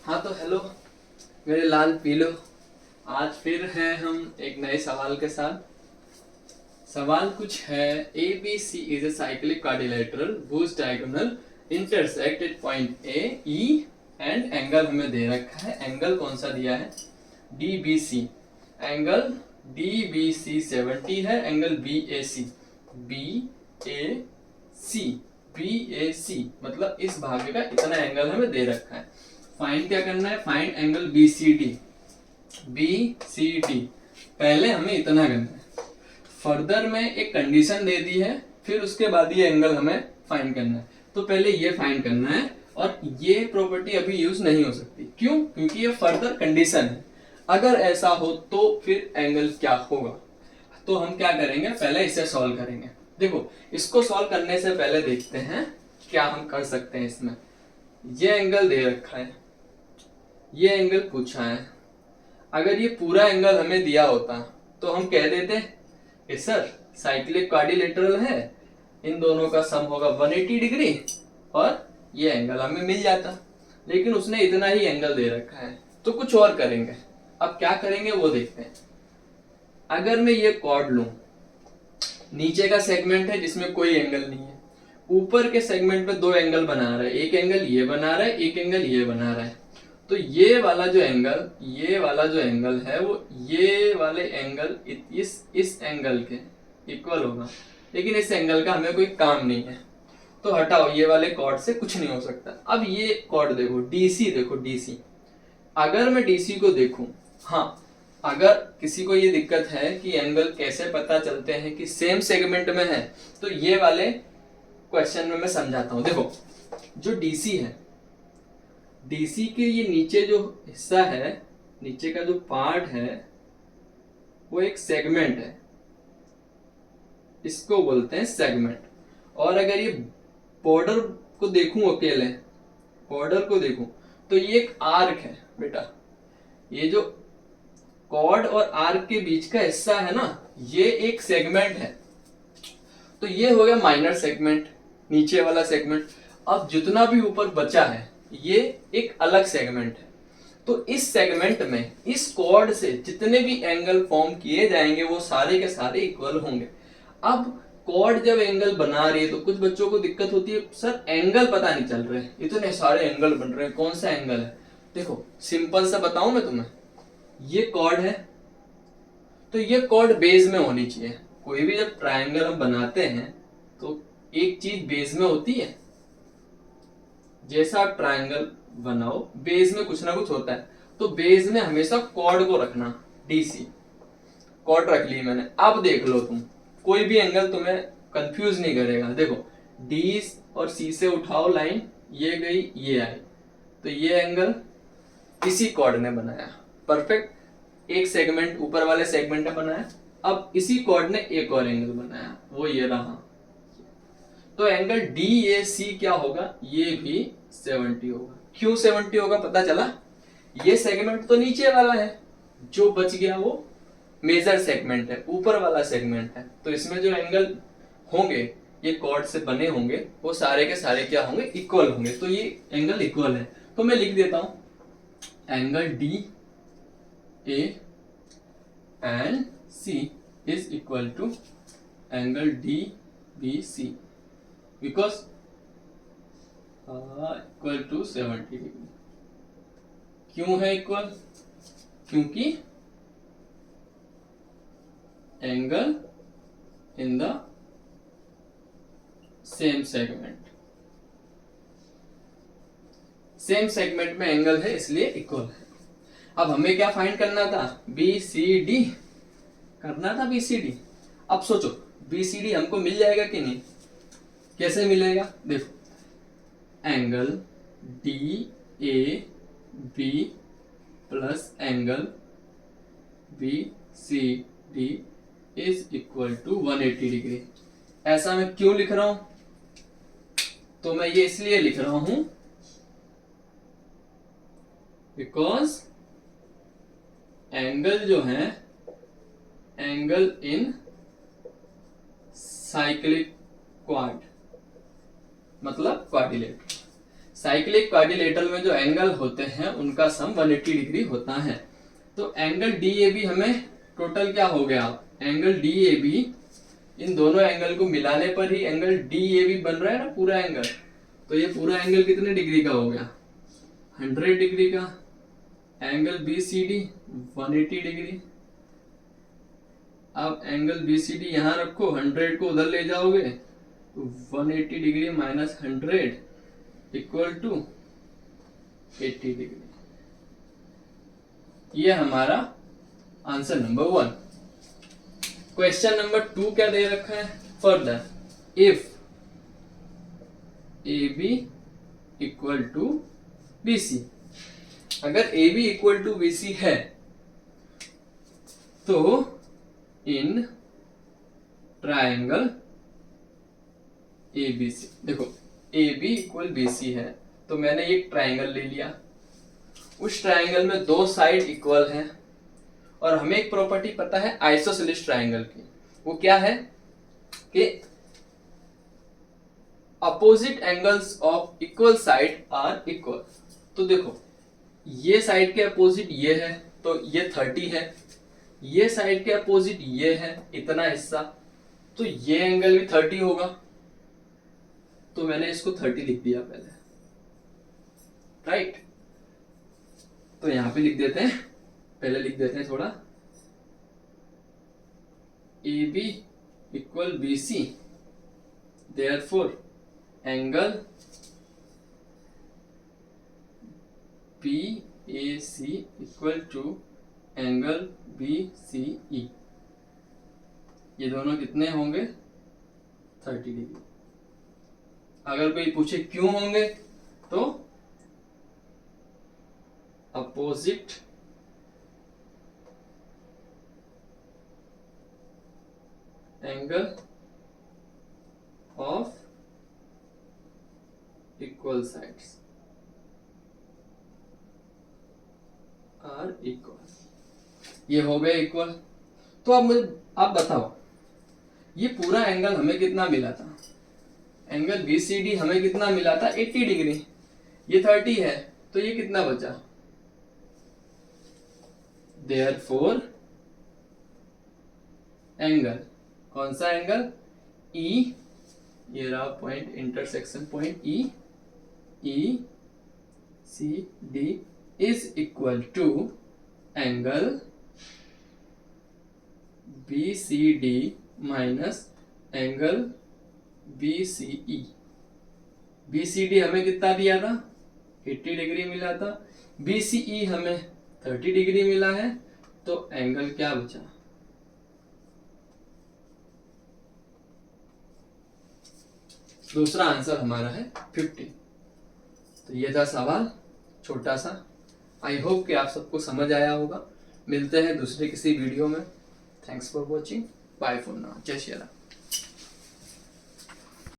हाँ तो हेलो मेरे लाल पीलो। आज फिर हैं हम एक नए सवाल के साथ। सवाल कुछ है, A B C is a cyclic quadrilateral whose diagonal intersect at point A E and angle हमें दे रखा है। एंगल कौन सा दिया है? D B C. Angle D B C 70 है। Angle B A C B A C मतलब इस भाग का इतना एंगल हमें दे रखा है। फाइंड क्या करना है? Find angle B C D. पहले हमें इतना करना है। फर्दर में एक कंडीशन दे दी है, फिर उसके बाद ये एंगल हमें फाइंड करना है। तो पहले ये फाइंड करना है और ये प्रॉपर्टी अभी यूज नहीं हो सकती। क्यों? क्योंकि ये फर्दर कंडीशन है। अगर ऐसा हो तो फिर एंगल क्या होगा? तो हम क्या करेंगे, पहले इसे सॉल्व करेंगे। देखो, इसको सॉल्व करने से पहले देखते हैं क्या हम कर सकते हैं इसमें। ये एंगल दे रखा है, ये एंगल पूछा है। अगर ये पूरा एंगल हमें दिया होता तो हम कह देते कि सर साइक्लिक क्वाड्रिलेटरल है, इन दोनों का सम होगा 180 डिग्री और ये एंगल हमें मिल जाता। लेकिन उसने इतना ही एंगल दे रखा है, तो कुछ और करेंगे। अब क्या करेंगे वो देखते हैं। अगर मैं ये कॉर्ड लूं, नीचे का सेगमेंट है जिसमें कोई एंगल नहीं है, ऊपर के सेगमेंट में दो एंगल बना रहा है। एक एंगल ये बना रहा है, एक एंगल ये बना रहा है। तो ये वाला जो एंगल है वो ये वाले एंगल इस एंगल के इक्वल होगा। लेकिन इस एंगल का हमें कोई काम नहीं है, तो हटाओ, ये वाले कॉर्ड से कुछ नहीं हो सकता। अब ये कॉर्ड देखो, डीसी देखो, डीसी। अगर मैं डीसी को देखूं, हाँ, अगर किसी को ये दिक्कत है कि एंगल कैसे पता चलते हैं कि सेम सेगमेंट में है, तो ये वाले क्वेश्चन में मैं समझाता हूं। देखो, जो डीसी है, डीसी के ये नीचे जो हिस्सा है, नीचे का जो पार्ट है, वो एक सेगमेंट है, इसको बोलते हैं सेगमेंट। और अगर ये बॉर्डर को देखूं, अकेले बॉर्डर को देखूं, तो ये एक आर्क है बेटा। ये जो कॉर्ड और आर्क के बीच का हिस्सा है ना, ये एक सेगमेंट है। तो ये हो गया माइनर सेगमेंट, नीचे वाला सेगमेंट। अब जितना भी ऊपर बचा है ये एक अलग सेगमेंट है। तो इस सेगमेंट में इस कॉर्ड से जितने भी एंगल फॉर्म किए जाएंगे वो सारे के सारे इक्वल होंगे। अब कॉर्ड जब एंगल बना रही है तो कुछ बच्चों को दिक्कत होती है, सर एंगल पता नहीं चल रहे, इतने सारे एंगल बन रहे हैं, कौन सा एंगल है? देखो, सिंपल सा बताऊं मैं तुम्हें, ये कॉर्ड है तो ये कॉर्ड बेस में होनी चाहिए। कोई भी जब ट्रायंगल हम बनाते हैं तो एक चीज बेस में होती है। जैसा आप ट्रायंगल बनाओ, बेस में कुछ ना कुछ होता है। तो बेस में हमेशा कॉर्ड को रखना, डीसी। कॉर्ड रख ली मैंने। अब देख लो तुम, कोई भी एंगल तुम्हें कंफ्यूज नहीं करेगा। देखो, डी और सी से उठाओ लाइन, ये गई, ये आई, तो ये एंगल इसी कॉर्ड ने बनाया। परफेक्ट। एक सेगमेंट ऊपर वाले सेगमेंट ने बनाया। अब इसी कॉर्ड ने एक और एंगल बनाया, वो ये रहा। तो एंगल डी ए सी क्या होगा? ये भी 70 होगा। क्यों 70 होगा पता चला? ये सेगमेंट तो नीचे वाला है, जो बच गया वो मेजर सेगमेंट है, ऊपर वाला सेगमेंट है। तो इसमें जो एंगल होंगे, ये कॉर्ड से बने होंगे, वो सारे के सारे क्या होंगे? इक्वल होंगे। तो ये एंगल इक्वल है। तो मैं लिख देता हूं, angle D A and C is equal to angle D B C, because equal to 70 degree. क्यों है इक्वल? क्योंकि angle in the same segment, same segment में एंगल है, इसलिए इक्वल है। अब हमें क्या फाइंड करना था? बी सी डी करना था, बी सी डी। अब सोचो, बी सी डी हमको मिल जाएगा कि नहीं? कैसे मिलेगा? देखो, angle D A B plus angle B C D is equal to 180 degree. ऐसा मैं क्यों लिख रहा हूं? तो मैं ये इसलिए लिख रहा हूं बिकॉज एंगल जो है, एंगल इन साइक्लिक क्वाड मतलब क्वाड्रिलेटरल, साइक्लिक क्वाड्रिलेटरल में जो एंगल होते हैं उनका सम 180 डिग्री होता है। तो एंगल DAB हमें टोटल क्या हो गया, एंगल DAB, इन दोनों एंगल को मिलाने पर ही एंगल DAB बन रहा है ना पूरा एंगल। तो ये पूरा एंगल कितने डिग्री का हो गया, 100 डिग्री का। Angle BCD 180 degree. अब एंगल BCD यहां रखो, 100 को उधर ले जाओगे तो 180 degree minus 100 equal to 80 degree. ये हमारा आंसर नंबर 1। क्वेश्चन नंबर 2 क्या दे रखा है, further if AB equal to BC। अगर AB इक्वल टू BC है तो इन ट्रायंगल ABC, देखो AB इक्वल BC है तो मैंने एक ट्रायंगल ले लिया, उस ट्रायंगल में दो साइड इक्वल हैं और हमें एक प्रॉपर्टी पता है आइसोसेलेस ट्रायंगल की। वो क्या है कि opposite angles of equal side are equal. तो देखो ये साइड के अपोजिट ये है तो ये 30 है, ये साइड के अपोजिट ये है इतना हिस्सा, तो ये एंगल भी 30 होगा। तो मैंने इसको 30 लिख दिया पहले, राइट। तो यहां पे लिख देते हैं, पहले लिख देते हैं थोड़ा, AB equal BC, therefore angle BAC equal to angle BCE। ये दोनों कितने होंगे, 30 डिग्री। अगर कोई पूछे क्यों होंगे तो opposite angle of equal sides are equal. ये हो गए इक्वल। तो अब मुझे आप बताओ ये पूरा एंगल हमें कितना मिला था, एंगल BCD हमें कितना मिला था, 80 डिग्री। ये 30 है तो ये कितना बचा, देयरफॉर एंगल, कौन सा एंगल, E, ये रहा point, intersection point ECD is equal to angle BCD minus angle BCE। BCD हमें कितना दिया था, 80 डिग्री मिला था, BCE हमें 30 डिग्री मिला है, तो एंगल क्या बचा, दूसरा आंसर हमारा है 50। तो ये था सवाल छोटा सा। आई होप कि आप सबको समझ आया होगा। मिलते हैं दूसरे किसी वीडियो में। Thanks for watching, bye for now, जय श्री राम।